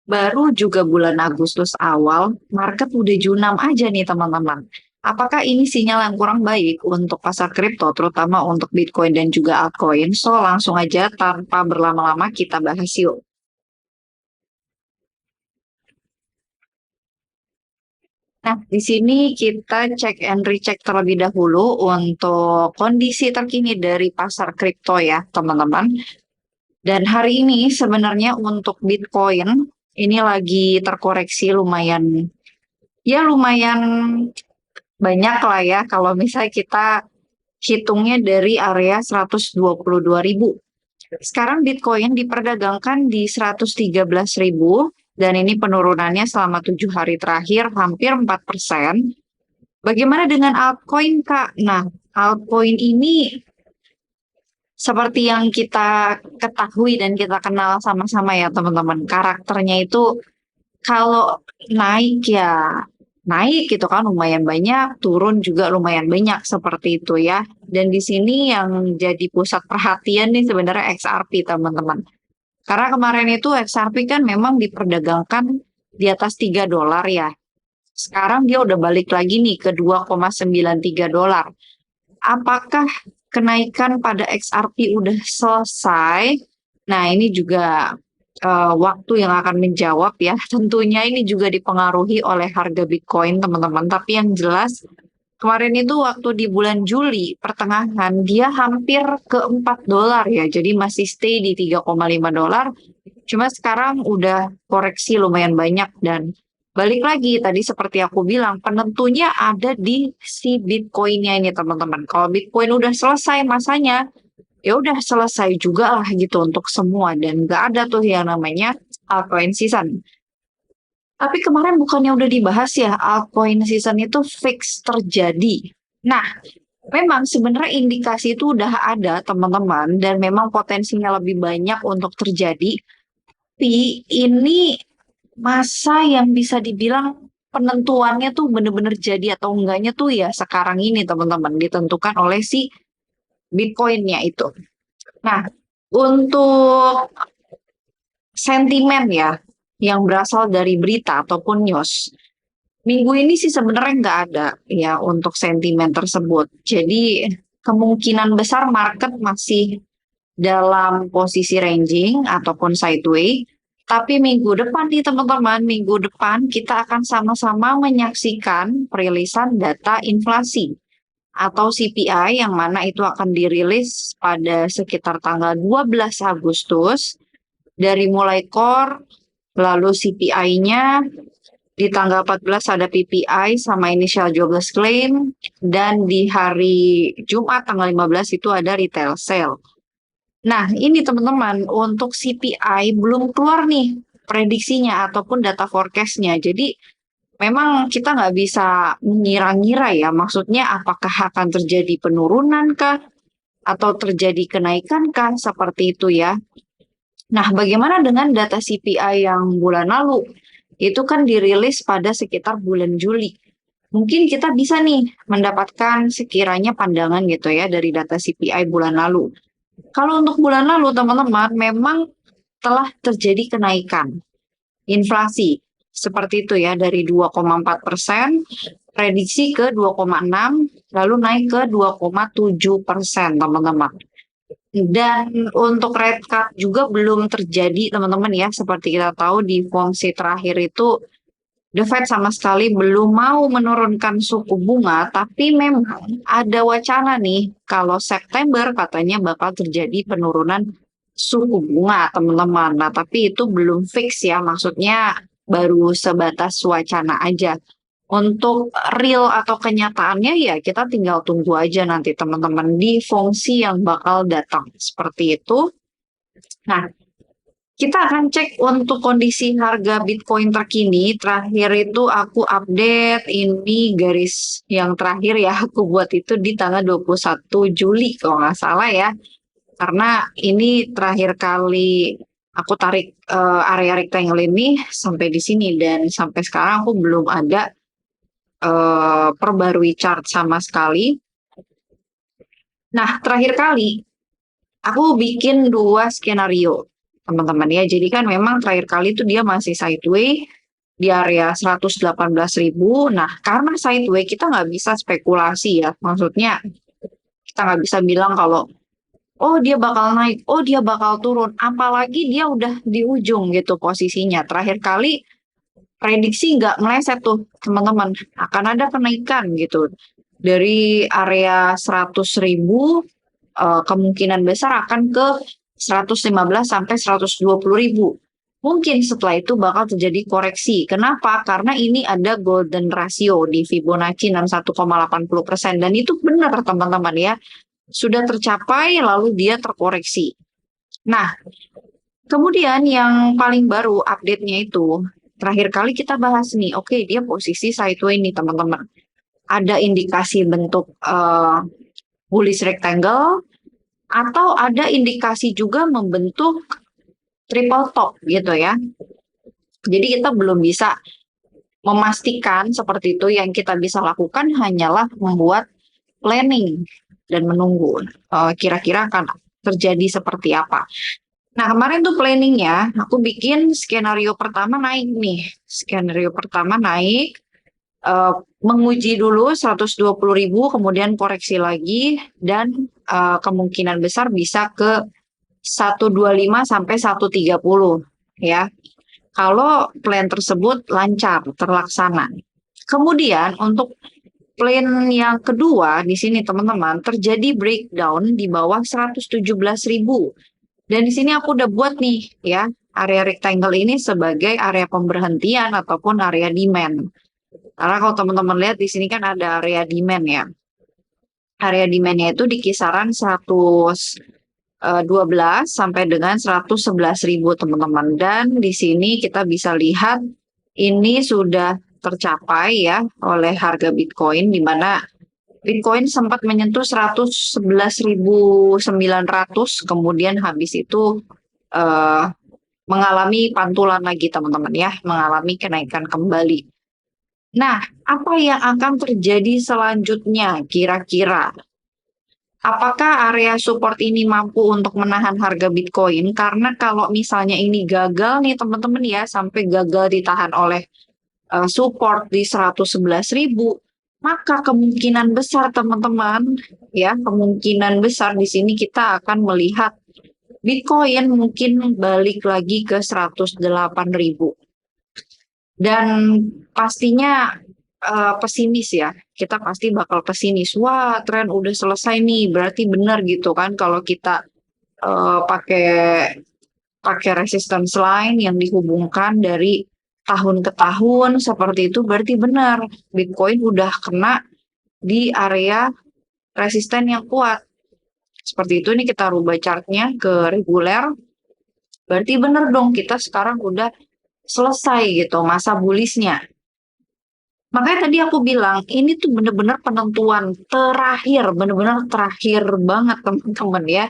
Baru juga bulan Agustus awal, market udah junam aja nih teman-teman. Apakah ini sinyal yang kurang baik untuk pasar kripto, terutama untuk Bitcoin dan juga altcoin? So, langsung aja tanpa berlama-lama kita bahas yuk. Nah, di sini kita cek and recheck terlebih dahulu untuk kondisi terkini dari pasar kripto ya, teman-teman. Dan hari ini sebenarnya untuk Bitcoin ini lagi terkoreksi lumayan banyak lah ya kalau misalnya kita hitungnya dari area 122.000. Sekarang Bitcoin diperdagangkan di 113.000 dan ini penurunannya selama 7 hari terakhir hampir 4%. Bagaimana dengan altcoin, Kak? Nah, altcoin ini seperti yang kita ketahui dan kita kenal sama-sama ya teman-teman. Karakternya itu kalau naik ya naik gitu kan lumayan banyak, turun juga lumayan banyak seperti itu ya. Dan di sini yang jadi pusat perhatian nih sebenarnya XRP teman-teman. Karena kemarin itu XRP kan memang diperdagangkan di atas $3 ya. Sekarang dia udah balik lagi nih ke 2,93 dolar. Apakah kenaikan pada XRP udah selesai? Nah, ini juga waktu yang akan menjawab ya. Tentunya ini juga dipengaruhi oleh harga Bitcoin, teman-teman. Tapi yang jelas, kemarin itu waktu di bulan Juli, pertengahan, dia hampir ke $4 ya. Jadi masih stay di 3,5 dolar. Cuma sekarang udah koreksi lumayan banyak dan balik lagi tadi seperti aku bilang, penentunya ada di si Bitcoin-nya ini teman-teman. Kalau Bitcoin udah selesai masanya, ya udah selesai juga lah gitu untuk semua dan nggak ada tuh yang namanya altcoin season. Tapi kemarin bukannya udah dibahas ya altcoin season itu fix terjadi. Nah, memang sebenarnya indikasi itu udah ada teman-teman dan memang potensinya lebih banyak untuk terjadi. Tapi ini masa yang bisa dibilang penentuannya tuh bener-bener jadi atau enggaknya tuh ya sekarang ini teman-teman ditentukan oleh si Bitcoin-nya itu. Nah, untuk sentimen ya yang berasal dari berita ataupun news, minggu ini sih sebenarnya nggak ada ya untuk sentimen tersebut. Jadi kemungkinan besar market masih dalam posisi ranging ataupun sideways. Tapi minggu depan nih teman-teman, minggu depan kita akan sama-sama menyaksikan perilisan data inflasi atau CPI yang mana itu akan dirilis pada sekitar tanggal 12 Agustus dari mulai core, lalu CPI-nya di tanggal 14 ada PPI sama initial jobless claim dan di hari Jumat tanggal 15 itu ada retail sale. Nah, ini teman-teman, untuk CPI belum keluar nih prediksinya ataupun data forecast-nya. Jadi, memang kita nggak bisa mengira-ngira ya, maksudnya apakah akan terjadi penurunan kah? Atau terjadi kenaikan kah? Seperti itu ya. Nah, bagaimana dengan data CPI yang bulan lalu? Itu kan dirilis pada sekitar bulan Juli. Mungkin kita bisa nih mendapatkan sekiranya pandangan gitu ya dari data CPI bulan lalu. Kalau untuk bulan lalu, teman-teman, memang telah terjadi kenaikan inflasi. Seperti itu ya, dari 2,4%, prediksi ke 2,6, lalu naik ke 2,7%, teman-teman. Dan untuk rate cut juga belum terjadi, teman-teman ya. Seperti kita tahu di FOMC terakhir itu The Fed sama sekali belum mau menurunkan suku bunga, tapi memang ada wacana nih kalau September katanya bakal terjadi penurunan suku bunga, teman-teman. Nah, tapi itu belum fix ya, maksudnya baru sebatas wacana aja. Untuk real atau kenyataannya ya kita tinggal tunggu aja nanti teman-teman di fungsi yang bakal datang. Seperti itu. Nah, kita akan cek untuk kondisi harga Bitcoin terkini. Terakhir itu aku update ini garis yang terakhir ya aku buat itu di tanggal 21 Juli kalau nggak salah ya. Karena ini terakhir kali aku tarik area rectangle ini sampai di sini dan sampai sekarang aku belum ada perbarui chart sama sekali. Nah, terakhir kali aku bikin dua skenario. teman-teman ya. Jadi kan memang terakhir kali itu dia masih sideway di area 118.000. Nah, karena sideway kita nggak bisa spekulasi ya. Maksudnya kita nggak bisa bilang kalau oh dia bakal naik, oh dia bakal turun. Apalagi dia udah di ujung gitu posisinya. Terakhir kali prediksi nggak meleset tuh teman-teman. Akan ada kenaikan gitu. Dari area 100.000 kemungkinan besar akan ke 115 sampai 120.000. Mungkin setelah itu bakal terjadi koreksi. Kenapa? Karena ini ada golden ratio di Fibonacci 61,80%. Dan itu benar teman-teman ya. Sudah tercapai lalu dia terkoreksi. Nah, kemudian yang paling baru update-nya itu, terakhir kali kita bahas nih, oke dia posisi sideway nih teman-teman. Ada indikasi bentuk bullish rectangle, atau ada indikasi juga membentuk triple top gitu ya. Jadi kita belum bisa memastikan seperti itu. Yang kita bisa lakukan hanyalah membuat planning dan menunggu kira-kira akan terjadi seperti apa. Nah kemarin tuh planningnya aku bikin skenario pertama naik nih. Skenario pertama naik, menguji dulu 120.000, kemudian koreksi lagi, dan kemungkinan besar bisa ke 125 sampai 130 ya. Kalau plan tersebut lancar, terlaksana. Kemudian untuk plan yang kedua di sini teman-teman terjadi breakdown di bawah 117.000. Dan di sini aku udah buat nih ya, area rectangle ini sebagai area pemberhentian ataupun area demand. Karena kalau teman-teman lihat di sini kan ada area demand ya. Area demand-nya itu di kisaran 112 sampai dengan 111.000 teman-teman. Dan di sini kita bisa lihat ini sudah tercapai ya oleh harga Bitcoin, di mana Bitcoin sempat menyentuh 111.900, kemudian habis itu mengalami pantulan lagi teman-teman ya, mengalami kenaikan kembali. Nah, apa yang akan terjadi selanjutnya kira-kira? Apakah area support ini mampu untuk menahan harga Bitcoin? Karena kalau misalnya ini gagal nih teman-teman ya, sampai gagal ditahan oleh support di 111.000, maka kemungkinan besar teman-teman ya, kemungkinan besar di sini kita akan melihat Bitcoin mungkin balik lagi ke 108.000. Dan pastinya pesimis ya, kita pasti bakal pesimis. Wah, tren udah selesai nih, berarti benar gitu kan kalau kita pakai resistance line yang dihubungkan dari tahun ke tahun seperti itu, berarti benar Bitcoin udah kena di area resisten yang kuat. Seperti itu, ini kita rubah chartnya ke reguler, berarti benar dong kita sekarang udah selesai gitu masa bullishnya. Makanya tadi aku bilang ini tuh bener-bener penentuan terakhir, bener-bener terakhir banget teman-teman ya.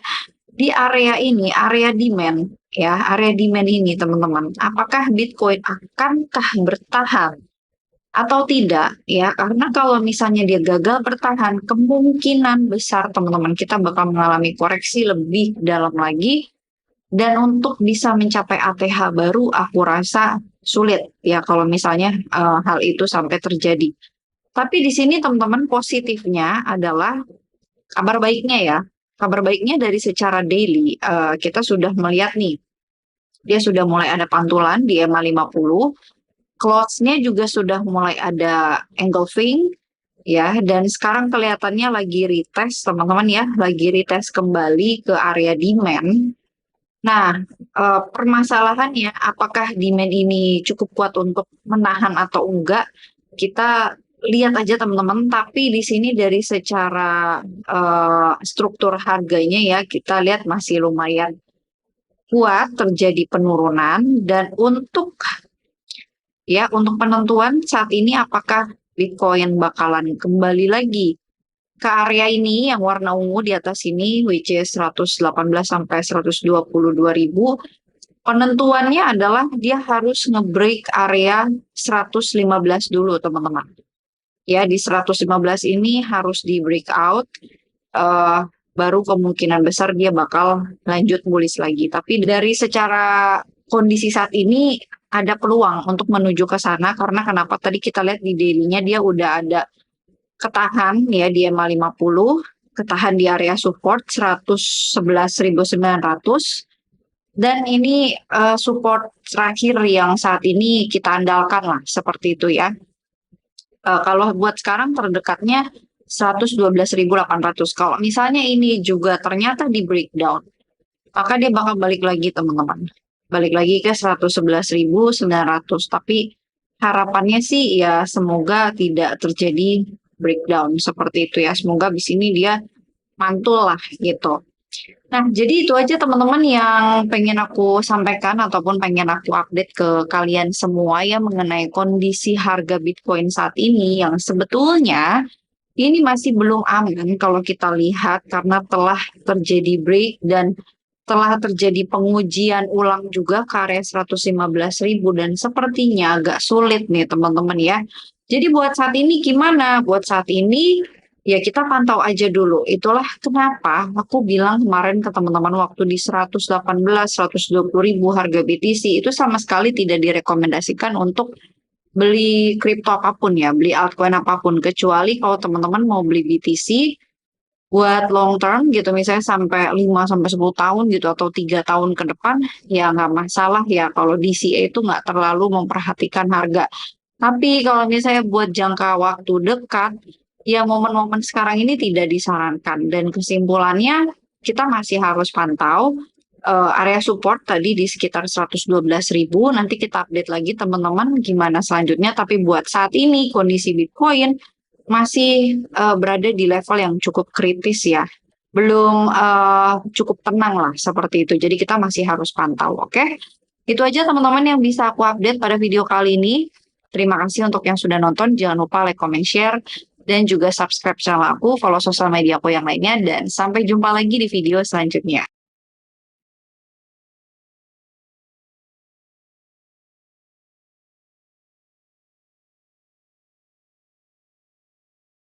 Di area ini, area demand ya, area demand ini teman-teman, apakah Bitcoin akankah bertahan atau tidak ya? Karena kalau misalnya dia gagal bertahan, kemungkinan besar teman-teman kita bakal mengalami koreksi lebih dalam lagi. Dan untuk bisa mencapai ATH baru, aku rasa sulit ya kalau misalnya hal itu sampai terjadi. Tapi di sini teman-teman positifnya adalah kabar baiknya ya. Kabar baiknya dari secara daily, kita sudah melihat nih, dia sudah mulai ada pantulan di EMA 50, close-nya juga sudah mulai ada engulfing, ya, dan sekarang kelihatannya lagi retest teman-teman ya, lagi retest kembali ke area demand. Nah, permasalahannya apakah demand ini cukup kuat untuk menahan atau enggak, kita lihat aja teman-teman. Tapi di sini dari secara struktur harganya ya, kita lihat masih lumayan kuat terjadi penurunan. Dan untuk penentuan saat ini apakah Bitcoin bakalan kembali lagi ke area ini yang warna ungu di atas ini, which is 118 sampai 122.000. Penentuannya adalah dia harus nge-break area 115 dulu teman-teman. Ya, di 115 ini harus di breakout. baru kemungkinan besar dia bakal lanjut bullish lagi. Tapi dari secara kondisi saat ini ada peluang untuk menuju ke sana, karena kenapa tadi kita lihat di daily-nya dia udah ada ketahan ya di EMA 50, ketahan di area support 111.900, dan ini support terakhir yang saat ini kita andalkan lah, seperti itu ya. Kalau buat sekarang terdekatnya 112.800. Kalau misalnya ini juga ternyata di breakdown, maka dia bakal balik lagi teman-teman. Balik lagi ke 111.900. Tapi harapannya sih ya semoga tidak terjadi breakdown seperti itu ya. Semoga di sini dia mantul lah gitu. Nah, jadi itu aja teman-teman yang pengen aku sampaikan ataupun pengen aku update ke kalian semua ya mengenai kondisi harga Bitcoin saat ini yang sebetulnya ini masih belum aman kalau kita lihat karena telah terjadi break dan telah terjadi pengujian ulang juga ke area 115.000 dan sepertinya agak sulit nih teman-teman ya. Jadi buat saat ini gimana? Buat saat ini ya kita pantau aja dulu. Itulah kenapa aku bilang kemarin ke teman-teman waktu di 118-120 ribu harga BTC itu sama sekali tidak direkomendasikan untuk beli kripto apapun ya, beli altcoin apapun, kecuali kalau teman-teman mau beli BTC buat long term gitu, misalnya sampai 5 sampai 10 tahun gitu atau 3 tahun ke depan, ya nggak masalah ya kalau DCA itu nggak terlalu memperhatikan harga. Tapi kalau misalnya buat jangka waktu dekat, ya momen-momen sekarang ini tidak disarankan. Dan kesimpulannya kita masih harus pantau area support tadi di sekitar 112.000. Nanti kita update lagi teman-teman gimana selanjutnya. Tapi buat saat ini kondisi Bitcoin masih berada di level yang cukup kritis ya. Belum cukup tenang lah seperti itu. Jadi kita masih harus pantau, oke? Itu aja teman-teman yang bisa aku update pada video kali ini. Terima kasih untuk yang sudah nonton. Jangan lupa like, comment, share, dan juga subscribe channel aku, follow sosial media aku yang lainnya, dan sampai jumpa lagi di video selanjutnya.